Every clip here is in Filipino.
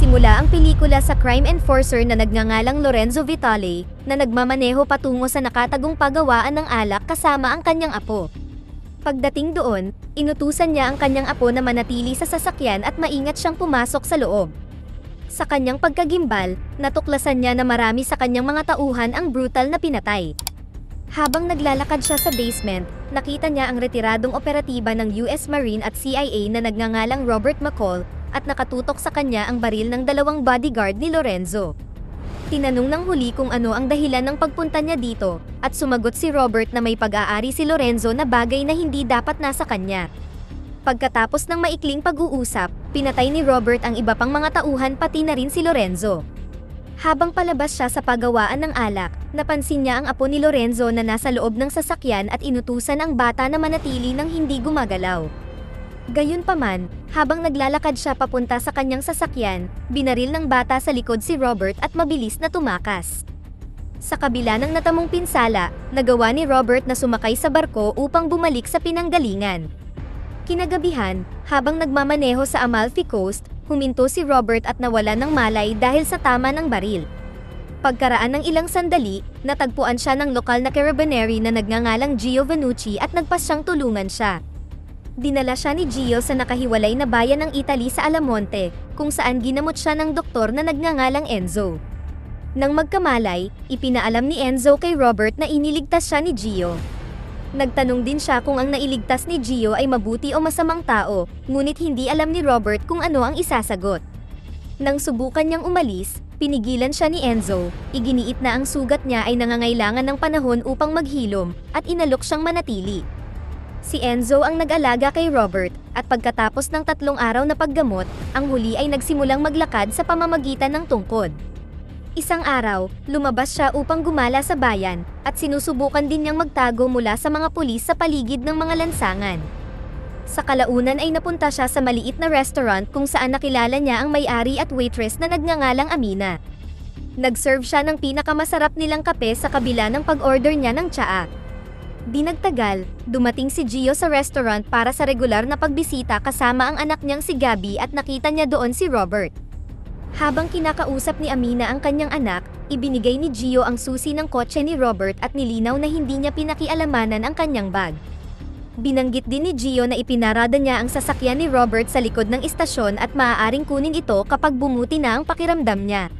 Nagsimula ang pelikula sa crime enforcer na nagngangalang Lorenzo Vitale, na nagmamaneho patungo sa nakatagong pagawaan ng alak kasama ang kanyang apo. Pagdating doon, inutusan niya ang kanyang apo na manatili sa sasakyan at maingat siyang pumasok sa loob. Sa kanyang pagkagimbal, natuklasan niya na marami sa kanyang mga tauhan ang brutal na pinatay. Habang naglalakad siya sa basement, nakita niya ang retiradong operatiba ng US Marine at CIA na nagngangalang Robert McCall, at nakatutok sa kanya ang baril ng dalawang bodyguard ni Lorenzo. Tinanong ng huli kung ano ang dahilan ng pagpunta niya dito, at sumagot si Robert na may pag-aari si Lorenzo na bagay na hindi dapat nasa kanya. Pagkatapos ng maikling pag-uusap, pinatay ni Robert ang iba pang mga tauhan pati na rin si Lorenzo. Habang palabas siya sa pagawaan ng alak, napansin niya ang apo ni Lorenzo na nasa loob ng sasakyan at inutusan ang bata na manatili nang hindi gumagalaw. Gayunpaman, habang naglalakad siya papunta sa kanyang sasakyan, binaril ng bata sa likod si Robert at mabilis na tumakas. Sa kabila ng natamong pinsala, nagawa ni Robert na sumakay sa barko upang bumalik sa pinanggalingan. Kinagabihan, habang nagmamaneho sa Amalfi Coast, huminto si Robert at nawala ng malay dahil sa tama ng baril. Pagkaraan ng ilang sandali, natagpuan siya ng lokal na carabinieri na nagngangalang Gio Vanucci at nagpasyang tulungan siya. Dinala siya ni Gio sa nakahiwalay na bayan ng Italy sa Alamonte, kung saan ginamot siya ng doktor na nagngangalang Enzo. Nang magkamalay, ipinaalam ni Enzo kay Robert na iniligtas siya ni Gio. Nagtanong din siya kung ang nailigtas ni Gio ay mabuti o masamang tao, ngunit hindi alam ni Robert kung ano ang isasagot. Nang subukan niyang umalis, pinigilan siya ni Enzo, iginiit na ang sugat niya ay nangangailangan ng panahon upang maghilom, at inalok siyang manatili. Si Enzo ang nag-alaga kay Robert, at pagkatapos ng 3 araw na paggamot, ang huli ay nagsimulang maglakad sa pamamagitan ng tungkod. Isang araw, lumabas siya upang gumala sa bayan, at sinusubukan din niyang magtago mula sa mga pulis sa paligid ng mga lansangan. Sa kalaunan ay napunta siya sa maliit na restaurant kung saan nakilala niya ang may-ari at waitress na nagngangalang Amina. Nag-serve siya ng pinakamasarap nilang kape sa kabila ng pag-order niya ng tsaa. Di nagtagal, dumating si Gio sa restaurant para sa regular na pagbisita kasama ang anak niyang si Gabby at nakita niya doon si Robert. Habang kinakausap ni Amina ang kanyang anak, ibinigay ni Gio ang susi ng kotse ni Robert at nilinaw na hindi niya pinakialamanan ang kanyang bag. Binanggit din ni Gio na ipinarada niya ang sasakyan ni Robert sa likod ng istasyon at maaaring kunin ito kapag bumuti na ang pakiramdam niya.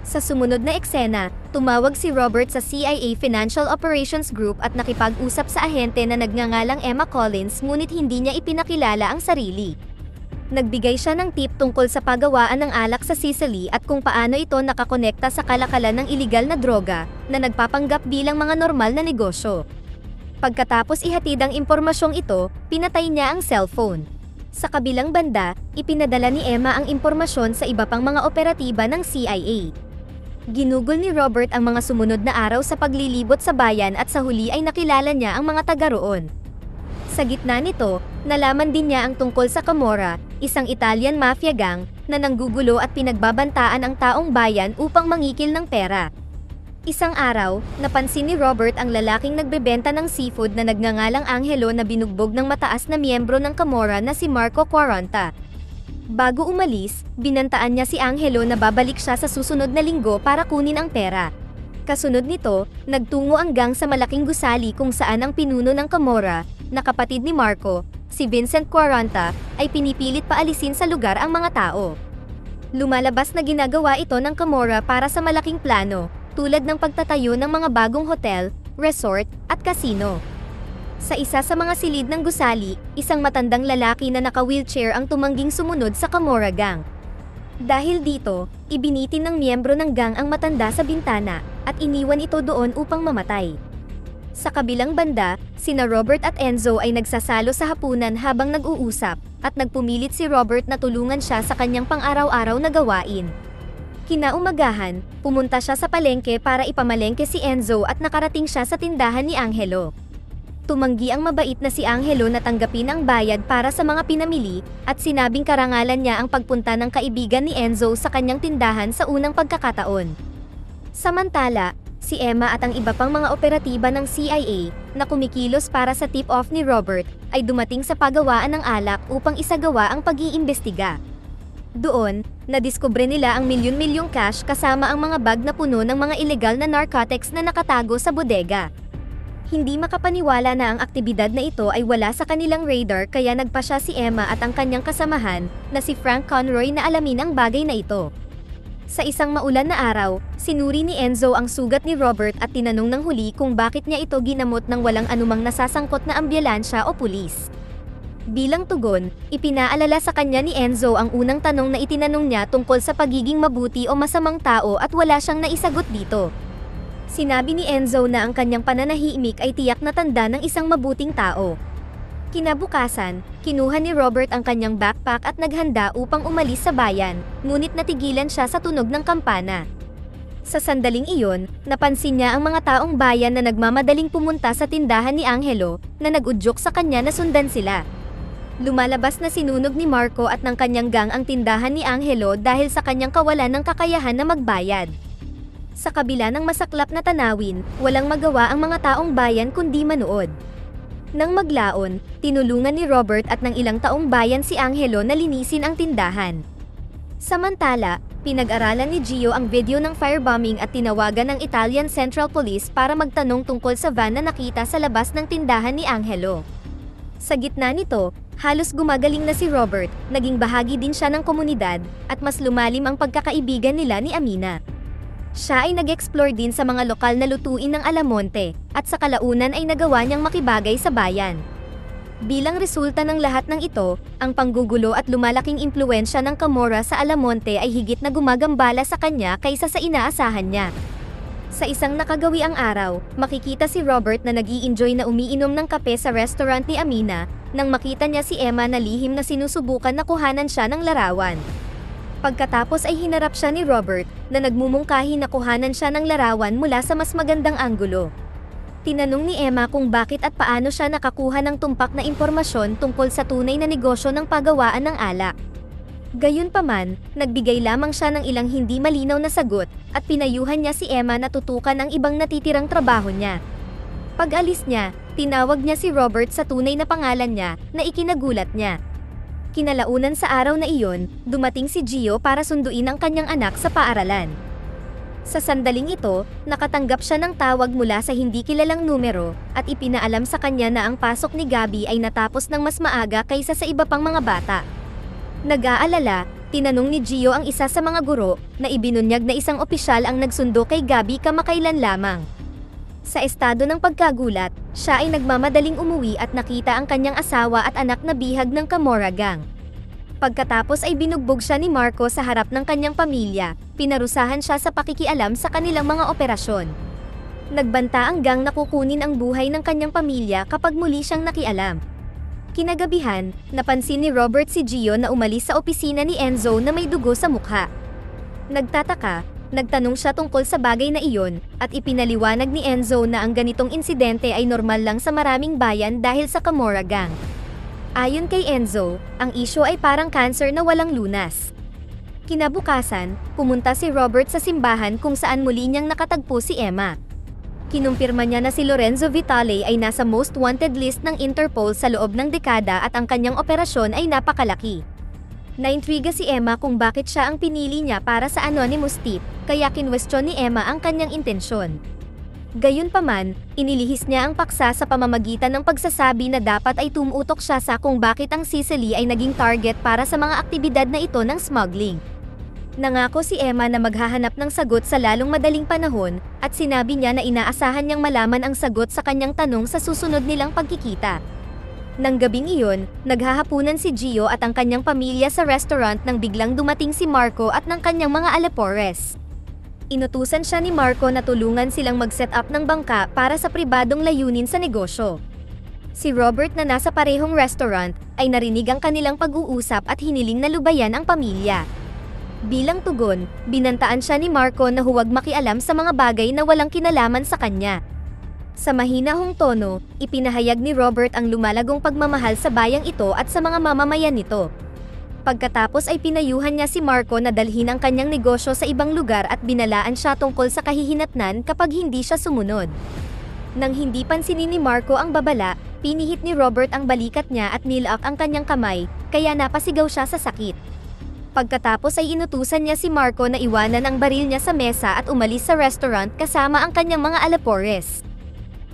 Sa sumunod na eksena, tumawag si Robert sa CIA Financial Operations Group at nakipag-usap sa ahente na nagngangalang Emma Collins ngunit hindi niya ipinakilala ang sarili. Nagbigay siya ng tip tungkol sa pagawaan ng alak sa Sicily at kung paano ito nakakonekta sa kalakalan ng iligal na droga na nagpapanggap bilang mga normal na negosyo. Pagkatapos ihatid ang impormasyong ito, pinatay niya ang cellphone. Sa kabilang banda, ipinadala ni Emma ang impormasyon sa iba pang mga operatiba ng CIA. Ginugol ni Robert ang mga sumunod na araw sa paglilibot sa bayan at sa huli ay nakilala niya ang mga taga roon. Sa gitna nito, nalaman din niya ang tungkol sa Camorra, isang Italian mafia gang na nanggugulo at pinagbabantaan ang taong bayan upang mangikil ng pera. Isang araw, napansin ni Robert ang lalaking nagbebenta ng seafood na nagngangalang Angelo na binugbog ng mataas na miyembro ng Camorra na si Marco Quaranta. Bago umalis, binantaan niya si Angelo na babalik siya sa susunod na linggo para kunin ang pera. Kasunod nito, nagtungo ang gang sa malaking gusali kung saan ang pinuno ng Camorra, na kapatid ni Marco, si Vincent Quaranta, ay pinipilit paalisin sa lugar ang mga tao. Lumalabas na ginagawa ito ng Camorra para sa malaking plano, tulad ng pagtatayo ng mga bagong hotel, resort, at casino. Sa isa sa mga silid ng gusali, isang matandang lalaki na naka-wheelchair ang tumangging sumunod sa Camorra gang. Dahil dito, ibinitin ng miyembro ng gang ang matanda sa bintana, at iniwan ito doon upang mamatay. Sa kabilang banda, sina Robert at Enzo ay nagsasalo sa hapunan habang nag-uusap, at nagpumilit si Robert na tulungan siya sa kanyang pang-araw-araw na gawain. Kinaumagahan, pumunta siya sa palengke para ipamalengke si Enzo at nakarating siya sa tindahan ni Angelo. Tumanggi ang mabait na si Angelo na tanggapin ang bayad para sa mga pinamili, at sinabing karangalan niya ang pagpunta ng kaibigan ni Enzo sa kanyang tindahan sa unang pagkakataon. Samantala, si Emma at ang iba pang mga operatiba ng CIA, na kumikilos para sa tip-off ni Robert, ay dumating sa pagawaan ng alak upang isagawa ang pag-iimbestiga. Doon, nadiskubre nila ang milyon-milyong cash kasama ang mga bag na puno ng mga illegal na narcotics na nakatago sa bodega. Hindi makapaniwala na ang aktibidad na ito ay wala sa kanilang radar kaya nagpasya si Emma at ang kanyang kasamahan, na si Frank Conroy na alamin ang bagay na ito. Sa isang maulan na araw, sinuri ni Enzo ang sugat ni Robert at tinanong ng huli kung bakit niya ito ginamot ng walang anumang nasasangkot na ambulansya o pulis. Bilang tugon, ipinaalala sa kanya ni Enzo ang unang tanong na itinanong niya tungkol sa pagiging mabuti o masamang tao at wala siyang naisagot dito. Sinabi ni Enzo na ang kanyang pananahimik ay tiyak na tanda ng isang mabuting tao. Kinabukasan, kinuha ni Robert ang kanyang backpack at naghanda upang umalis sa bayan, ngunit natigilan siya sa tunog ng kampana. Sa sandaling iyon, napansin niya ang mga taong bayan na nagmamadaling pumunta sa tindahan ni Angelo, na nag-udyok sa kanya na sundan sila. Lumalabas na sinunog ni Marco at ng kanyang gang ang tindahan ni Angelo dahil sa kanyang kawalan ng kakayahan na magbayad. Sa kabila ng masaklap na tanawin, walang magawa ang mga taong bayan kundi manood. Nang maglaon, tinulungan ni Robert at ng ilang taong bayan si Angelo na linisin ang tindahan. Samantala, pinag-aralan ni Gio ang video ng firebombing at tinawagan ng Italian Central Police para magtanong tungkol sa van na nakita sa labas ng tindahan ni Angelo. Sa gitna nito, halos gumagaling na si Robert, naging bahagi din siya ng komunidad, at mas lumalim ang pagkakaibigan nila ni Amina. Siya ay nag-explore din sa mga lokal na lutuin ng Alamonte, at sa kalaunan ay nagawa niyang makibagay sa bayan. Bilang resulta ng lahat ng ito, ang panggugulo at lumalaking impluwensya ng Camorra sa Alamonte ay higit na gumagambala sa kanya kaysa sa inaasahan niya. Sa isang nakagawiang araw, makikita si Robert na nag-i-enjoy na umiinom ng kape sa restaurant ni Amina, nang makita niya si Emma na lihim na sinusubukan na kuhanan siya ng larawan. Pagkatapos ay hinarap siya ni Robert, na nagmumungkahi na kuhanan siya ng larawan mula sa mas magandang anggulo. Tinanong ni Emma kung bakit at paano siya nakakuha ng tumpak na impormasyon tungkol sa tunay na negosyo ng paggawaan ng alak. Gayunpaman, nagbigay lamang siya ng ilang hindi malinaw na sagot, at pinayuhan niya si Emma na tutukan ang ibang natitirang trabaho niya. Pag-alis niya, tinawag niya si Robert sa tunay na pangalan niya, na ikinagulat niya. Kinalaunan sa araw na iyon, dumating si Gio para sunduin ang kanyang anak sa paaralan. Sa sandaling ito, nakatanggap siya ng tawag mula sa hindi kilalang numero, at ipinaalam sa kanya na ang pasok ni Gabby ay natapos ng mas maaga kaysa sa iba pang mga bata. Nag-aalala, tinanong ni Gio ang isa sa mga guro, na ibinunyag na isang opisyal ang nagsundo kay Gabby kamakailan lamang. Sa estado ng pagkagulat, siya ay nagmamadaling umuwi at nakita ang kanyang asawa at anak na bihag ng Camorra gang. Pagkatapos ay binugbog siya ni Marco sa harap ng kanyang pamilya, pinarusahan siya sa pakikialam sa kanilang mga operasyon. Nagbanta ang gang na kukunin ang buhay ng kanyang pamilya kapag muli siyang nakialam. Kinagabihan, napansin ni Robert si Gio na umalis sa opisina ni Enzo na may dugo sa mukha. Nagtataka, nagtanong siya tungkol sa bagay na iyon, at ipinaliwanag ni Enzo na ang ganitong insidente ay normal lang sa maraming bayan dahil sa Camorra gang. Ayon kay Enzo, ang isyu ay parang cancer na walang lunas. Kinabukasan, pumunta si Robert sa simbahan kung saan muli niyang nakatagpo si Emma. Kinumpirma niya na si Lorenzo Vitale ay nasa most wanted list ng Interpol sa loob ng dekada at ang kanyang operasyon ay napakalaki. Naintriga si Emma kung bakit siya ang pinili niya para sa anonymous tip, kaya kinwestiyon ni Emma ang kanyang intensyon. Gayunpaman, inilihis niya ang paksa sa pamamagitan ng pagsasabi na dapat ay tumutok siya sa kung bakit ang Sicily ay naging target para sa mga aktibidad na ito ng smuggling. Nangako si Emma na maghahanap ng sagot sa lalong madaling panahon, at sinabi niya na inaasahan niyang malaman ang sagot sa kanyang tanong sa susunod nilang pagkikita. Nang gabing iyon, naghahapunan si Gio at ang kanyang pamilya sa restaurant nang biglang dumating si Marco at ng kanyang mga alapores. Inutusan siya ni Marco na tulungan silang mag-set up ng bangka para sa pribadong layunin sa negosyo. Si Robert na nasa parehong restaurant ay narinig ang kanilang pag-uusap at hiniling na lubayan ang pamilya. Bilang tugon, binantaan siya ni Marco na huwag makialam sa mga bagay na walang kinalaman sa kanya. Sa mahinahong tono, ipinahayag ni Robert ang lumalagong pagmamahal sa bayang ito at sa mga mamamayan nito. Pagkatapos ay pinayuhan niya si Marco na dalhin ang kanyang negosyo sa ibang lugar at binalaan siya tungkol sa kahihinatnan kapag hindi siya sumunod. Nang hindi pansinin ni Marco ang babala, pinihit ni Robert ang balikat niya at nilak ang kanyang kamay, kaya napasigaw siya sa sakit. Pagkatapos ay inutusan niya si Marco na iwanan ang baril niya sa mesa at umalis sa restaurant kasama ang kanyang mga alapores.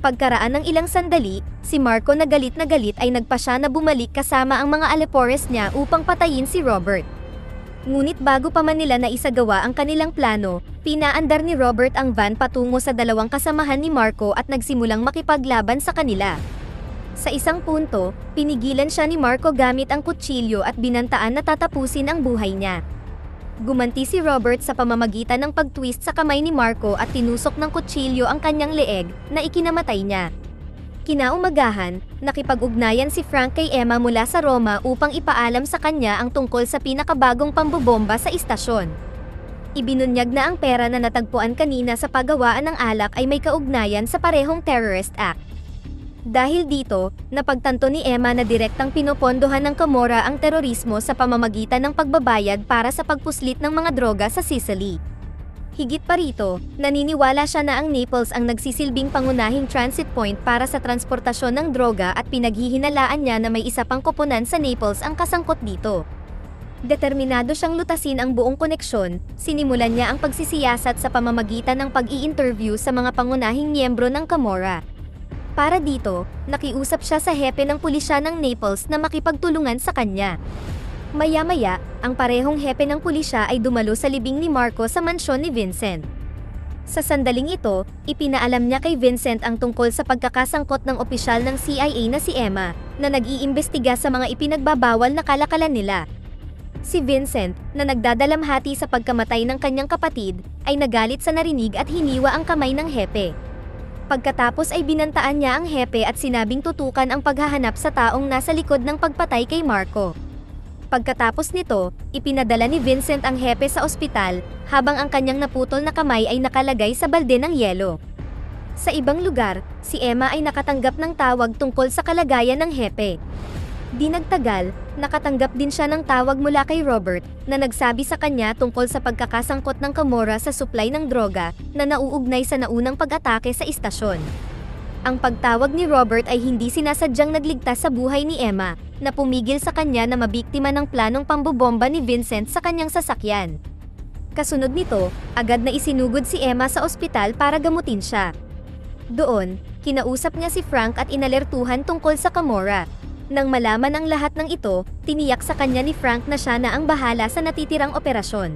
Pagkaraan ng ilang sandali, si Marco na galit ay nagpasya na bumalik kasama ang mga alapores niya upang patayin si Robert. Ngunit bago pa man nila naisagawa ang kanilang plano, pinaandar ni Robert ang van patungo sa dalawang kasamahan ni Marco at nagsimulang makipaglaban sa kanila. Sa isang punto, pinigilan siya ni Marco gamit ang kutsilyo at binantaan na tatapusin ang buhay niya. Gumanti si Robert sa pamamagitan ng pag-twist sa kamay ni Marco at tinusok ng kutsilyo ang kanyang leeg na ikinamatay niya. Kinaumagahan, nakipag-ugnayan si Frank kay Emma mula sa Roma upang ipaalam sa kanya ang tungkol sa pinakabagong pambobomba sa istasyon. Ibinunyag na ang pera na natagpuan kanina sa paggawaan ng alak ay may kaugnayan sa parehong terrorist act. Dahil dito, napagtanto ni Emma na direktang pinopondohan ng Camorra ang terorismo sa pamamagitan ng pagbabayad para sa pagpuslit ng mga droga sa Sicily. Higit pa rito, naniniwala siya na ang Naples ang nagsisilbing pangunahing transit point para sa transportasyon ng droga at pinaghihinalaan niya na may isa pang koponan sa Naples ang kasangkot dito. Determinado siyang lutasin ang buong koneksyon, sinimulan niya ang pagsisiyasat sa pamamagitan ng pag-i-interview sa mga pangunahing miyembro ng Camorra. Para dito, nakiusap siya sa hepe ng pulisya ng Naples na makipagtulungan sa kanya. Maya-maya, ang parehong hepe ng pulisya ay dumalo sa libing ni Marco sa mansyon ni Vincent. Sa sandaling ito, ipinaalam niya kay Vincent ang tungkol sa pagkakasangkot ng opisyal ng CIA na si Emma, na nag-iimbestiga sa mga ipinagbabawal na kalakalan nila. Si Vincent, na nagdadalamhati sa pagkamatay ng kanyang kapatid, ay nagalit sa narinig at hiniwa ang kamay ng hepe. Pagkatapos ay binantaan niya ang hepe at sinabing tutukan ang paghahanap sa taong nasa likod ng pagpatay kay Marco. Pagkatapos nito, ipinadala ni Vincent ang hepe sa ospital, habang ang kanyang naputol na kamay ay nakalagay sa balde ng yelo. Sa ibang lugar, si Emma ay nakatanggap ng tawag tungkol sa kalagayan ng hepe. Di nagtagal, nakatanggap din siya ng tawag mula kay Robert, na nagsabi sa kanya tungkol sa pagkakasangkot ng Camorra sa supply ng droga, na nauugnay sa naunang pag-atake sa istasyon. Ang pagtawag ni Robert ay hindi sinasadyang nagligtas sa buhay ni Emma, na pumigil sa kanya na mabiktima ng planong pambobomba ni Vincent sa kanyang sasakyan. Kasunod nito, agad na isinugod si Emma sa ospital para gamutin siya. Doon, kinausap niya si Frank at inalertuhan tungkol sa Camorra. Nang malaman ang lahat ng ito, tiniyak sa kanya ni Frank na siya na ang bahala sa natitirang operasyon.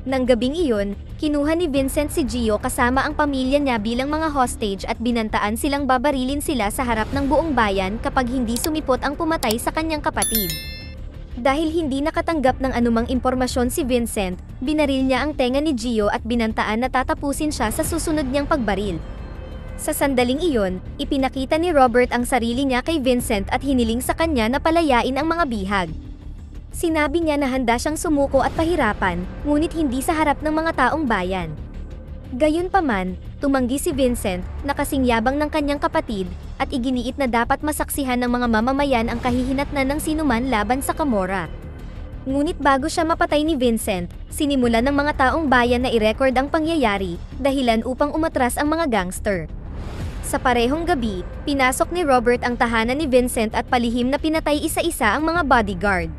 Nang gabing iyon, kinuha ni Vincent si Gio kasama ang pamilya niya bilang mga hostage at binantaan silang babarilin sila sa harap ng buong bayan kapag hindi sumipot ang pumatay sa kanyang kapatid. Dahil hindi nakatanggap ng anumang impormasyon si Vincent, binaril niya ang tenga ni Gio at binantaan na tatapusin siya sa susunod niyang pagbaril. Sa sandaling iyon, ipinakita ni Robert ang sarili niya kay Vincent at hiniling sa kanya na palayain ang mga bihag. Sinabi niya na handa siyang sumuko at pahirapan, ngunit hindi sa harap ng mga taong bayan. Gayunpaman, tumanggi si Vincent, na kasing yabang ng kanyang kapatid, at iginiit na dapat masaksihan ng mga mamamayan ang kahihinatnan ng sinuman laban sa Camorra. Ngunit bago siya mapatay ni Vincent, sinimulan ng mga taong bayan na i-record ang pangyayari, dahilan upang umatras ang mga gangster. Sa parehong gabi, pinasok ni Robert ang tahanan ni Vincent at palihim na pinatay isa-isa ang mga bodyguard.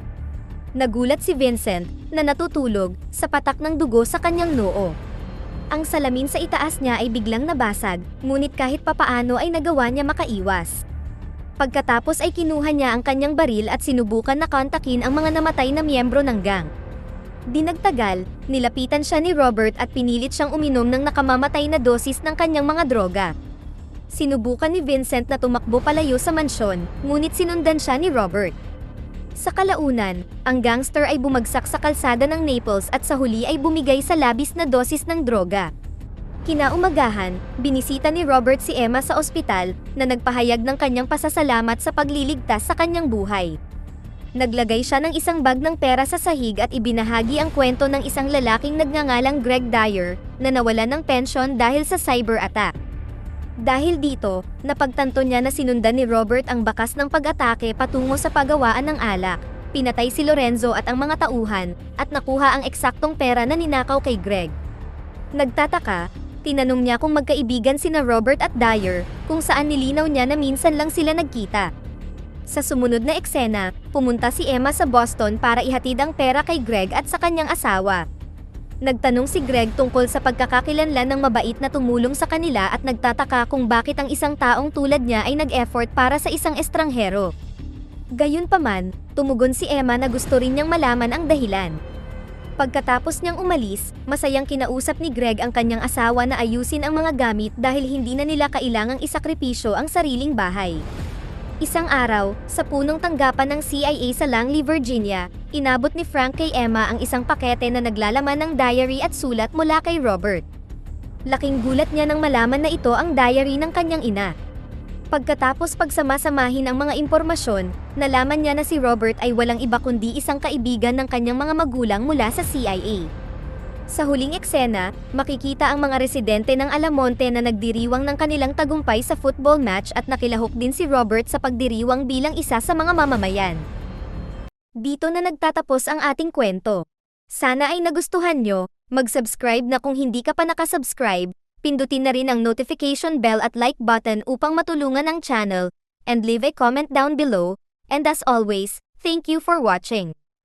Nagulat si Vincent, na natutulog, sa patak ng dugo sa kanyang noo. Ang salamin sa itaas niya ay biglang nabasag, ngunit kahit papaano ay nagawa niya makaiwas. Pagkatapos ay kinuha niya ang kanyang baril at sinubukan na kontakin ang mga namatay na miyembro ng gang. Di nagtagal, nilapitan siya ni Robert at pinilit siyang uminom ng nakamamatay na dosis ng kanyang mga droga. Sinubukan ni Vincent na tumakbo palayo sa mansyon, ngunit sinundan siya ni Robert. Sa kalaunan, ang gangster ay bumagsak sa kalsada ng Naples at sa huli ay bumigay sa labis na dosis ng droga. Kinaumagahan, binisita ni Robert si Emma sa ospital, na nagpahayag ng kanyang pasasalamat sa pagliligtas sa kanyang buhay. Naglagay siya ng isang bag ng pera sa sahig at ibinahagi ang kwento ng isang lalaking nagngangalang Greg Dyer, na nawalan ng pensyon dahil sa cyber attack. Dahil dito, napagtanto niya na sinundan ni Robert ang bakas ng pag-atake patungo sa paggawaan ng alak, pinatay si Lorenzo at ang mga tauhan, at nakuha ang eksaktong pera na ninakaw kay Greg. Nagtataka, tinanong niya kung magkaibigan sina Robert at Dyer, kung saan nilinaw niya na minsan lang sila nagkita. Sa sumunod na eksena, pumunta si Emma sa Boston para ihatid ang pera kay Greg at sa kanyang asawa. Nagtanong si Greg tungkol sa pagkakakilanlan ng mabait na tumulong sa kanila at nagtataka kung bakit ang isang taong tulad niya ay nag-effort para sa isang estranghero. Gayunpaman, tumugon si Emma na gusto rin niyang malaman ang dahilan. Pagkatapos niyang umalis, masayang kinausap ni Greg ang kanyang asawa na ayusin ang mga gamit dahil hindi na nila kailangang isakripisyo ang sariling bahay. Isang araw, sa punong tanggapan ng CIA sa Langley, Virginia, inabot ni Frank kay Emma ang isang pakete na naglalaman ng diary at sulat mula kay Robert. Laking gulat niya nang malaman na ito ang diary ng kanyang ina. Pagkatapos pagsama-samahin ang mga impormasyon, nalaman niya na si Robert ay walang iba kundi isang kaibigan ng kanyang mga magulang mula sa CIA. Sa huling eksena, makikita ang mga residente ng Alamonte na nagdiriwang ng kanilang tagumpay sa football match at nakilahok din si Robert sa pagdiriwang bilang isa sa mga mamamayan. Dito na nagtatapos ang ating kwento. Sana ay nagustuhan nyo, mag-subscribe na kung hindi ka pa nakasubscribe, pindutin na rin ang notification bell at like button upang matulungan ang channel, and leave a comment down below, and as always, thank you for watching.